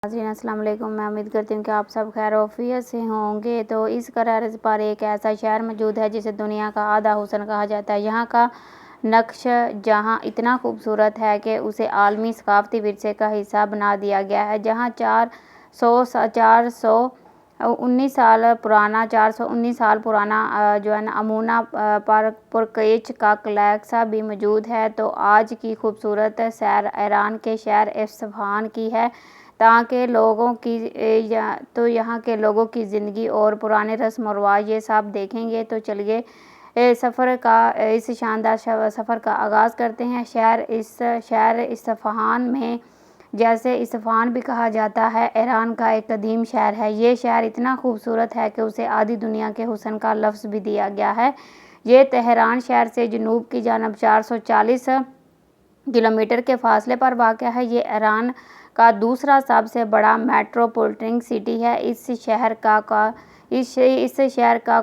ناظرین السلام علیکم، میں امید کرتی ہوں کہ آپ سب خیر و عافیت سے ہوں گے۔ تو اس عرض پر ایک ایسا شہر موجود ہے جسے دنیا کا آدھا حسن کہا جاتا ہے۔ یہاں کا نقش جہاں اتنا خوبصورت ہے کہ اسے عالمی ثقافتی ورثے کا حصہ بنا دیا گیا ہے، جہاں 419 سال پرانا امونا پرکیچ کا قلعہ بھی موجود ہے۔ تو آج کی خوبصورت سیر ایران کے شہر اصفہان کی ہے، تو یہاں کے لوگوں کی زندگی اور پرانے رسم و رواج یہ سب دیکھیں گے۔ تو چلیے اس شاندار سفر کا آغاز کرتے ہیں۔ شہر اصفہان میں، جسے اصفہان بھی کہا جاتا ہے، ایران کا ایک قدیم شہر ہے۔ یہ شہر اتنا خوبصورت ہے کہ اسے آدھی دنیا کے حسن کا لفظ بھی دیا گیا ہے۔ یہ تہران شہر سے جنوب کی جانب 440 کلومیٹر کے فاصلے پر واقع ہے۔ یہ ایران کا دوسرا سب سے بڑا میٹروپولیٹن سٹی ہے۔ اس شہر کا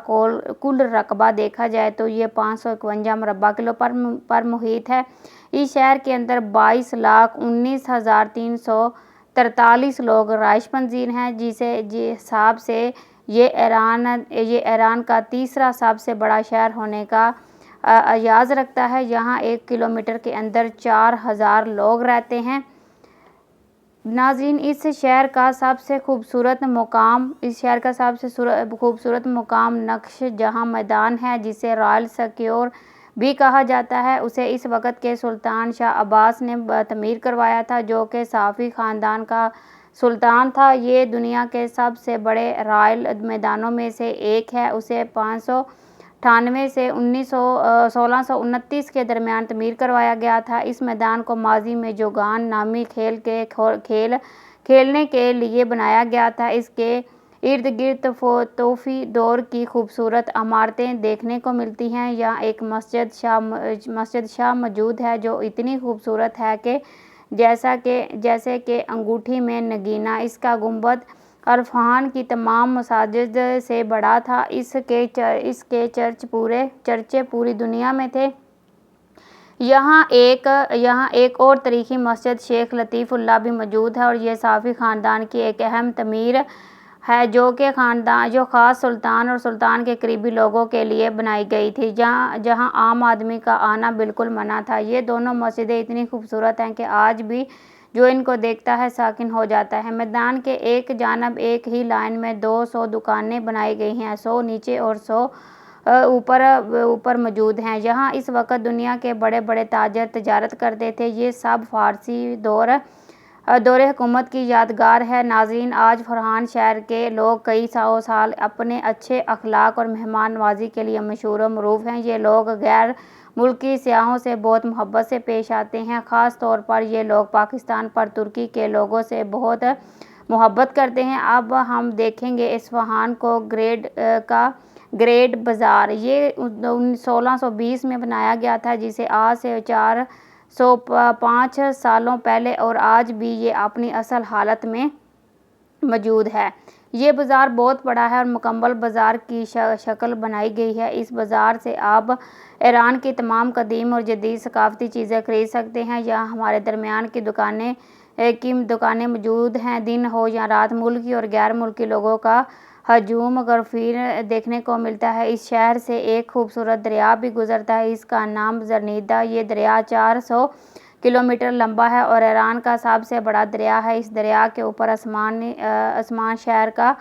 کل رقبہ دیکھا جائے تو یہ 551 مربع کلومیٹر پر محیط ہے۔ اس شہر کے اندر 22,19,343 لوگ رہائش پذیر ہیں، جس حساب سے یہ ایران کا تیسرا سب سے بڑا شہر ہونے کا اعزاز رکھتا ہے۔ یہاں 1 کلومیٹر کے اندر 4000 لوگ رہتے ہیں۔ ناظرین، اس شہر کا سب سے خوبصورت مقام نقش جہاں میدان ہے، جسے رائل سکوائر بھی کہا جاتا ہے۔ اسے اس وقت کے سلطان شاہ عباس نے تعمیر کروایا تھا، جو کہ صفوی خاندان کا سلطان تھا۔ یہ دنیا کے سب سے بڑے رائل میدانوں میں سے ایک ہے۔ اسے 598 سے 1629 کے درمیان تعمیر کروایا گیا تھا۔ اس میدان کو ماضی میں جوگان نامی کھیل کھیلنے کے لیے بنایا گیا تھا۔ اس کے ارد گرد صفوی دور کی خوبصورت عمارتیں دیکھنے کو ملتی ہیں۔ یہاں ایک مسجد شاہ موجود ہے، جو اتنی خوبصورت ہے کہ جیسے کہ انگوٹھی میں نگینہ۔ اس کا گنبد اصفہان کی تمام مساجد سے بڑا تھا۔ اس کے چرچے پوری دنیا میں تھے۔ یہاں ایک اور تاریخی مسجد شیخ لطیف اللہ بھی موجود ہے، اور یہ صفوی خاندان کی ایک اہم تعمیر ہے، جو خاص سلطان اور سلطان کے قریبی لوگوں کے لیے بنائی گئی تھی، جہاں عام آدمی کا آنا بالکل منع تھا۔ یہ دونوں مسجدیں اتنی خوبصورت ہیں کہ آج بھی جو ان کو دیکھتا ہے ساکن ہو جاتا ہے۔ میدان کے ایک جانب ایک ہی لائن میں 200 دکانیں بنائی گئی ہیں، 100 نیچے اور 100 اوپر موجود ہیں۔ یہاں اس وقت دنیا کے بڑے بڑے تاجر تجارت کرتے تھے۔ یہ سب فارسی دور حکومت کی یادگار ہے۔ ناظرین، آج اصفہان شہر کے لوگ کئی سو سال اپنے اچھے اخلاق اور مہمان نوازی کے لیے مشہور و معروف ہیں۔ یہ لوگ غیر ملکی سیاحوں سے بہت محبت سے پیش آتے ہیں۔ خاص طور پر یہ لوگ پاکستان پر ترکی کے لوگوں سے بہت محبت کرتے ہیں۔ اب ہم دیکھیں گے اصفہان کا گریٹ بازار۔ یہ 1620 میں بنایا گیا تھا، جسے آج سے 405 سالوں پہلے، اور آج بھی یہ اپنی اصل حالت میں موجود ہے۔ یہ بازار بہت بڑا ہے اور مکمل بازار کی شکل بنائی گئی ہے۔ اس بازار سے آپ ایران کی تمام قدیم اور جدید ثقافتی چیزیں خرید سکتے ہیں۔ یہاں ہمارے درمیان کی دکانیں موجود ہیں۔ دن ہو یا رات، ملکی اور غیر ملکی لوگوں کا ہجوم غفیر دیکھنے کو ملتا ہے۔ اس شہر سے ایک خوبصورت دریا بھی گزرتا ہے، اس کا نام زرنیدہ۔ یہ دریا 400 کلومیٹر لمبا ہے اور ایران کا سب سے بڑا دریا ہے۔ اس دریا کے اوپر آسمان شہر کا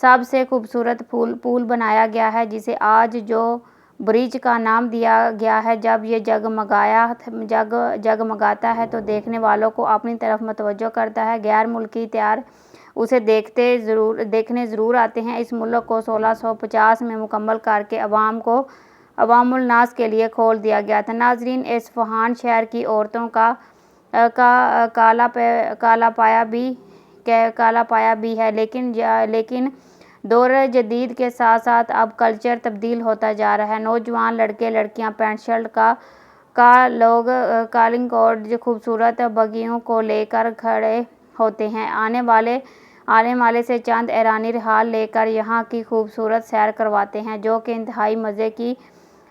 سب سے خوبصورت پل بنایا گیا ہے، جسے آج جو برج کا نام دیا گیا ہے۔ جب یہ جگمگاتا ہے تو دیکھنے والوں کو اپنی طرف متوجہ کرتا ہے۔ غیر ملکی طیارے اسے دیکھنے ضرور آتے ہیں۔ اس ملک کو 1650 میں مکمل کرکے عوام الناس کے لیے کھول دیا گیا تھا۔ ناظرین، اصفہان شہر کی عورتوں کا کالا پایا بھی ہے، لیکن دور جدید کے ساتھ ساتھ اب کلچر تبدیل ہوتا جا رہا ہے۔ نوجوان لڑکے لڑکیاں پینٹ شرٹ کالنگ اور خوبصورت بگیوں کو لے کر کھڑے ہوتے ہیں۔ آنے والے سے چند ایرانی رحال لے کر یہاں کی خوبصورت سیر کرواتے ہیں، جو کہ انتہائی مزے کی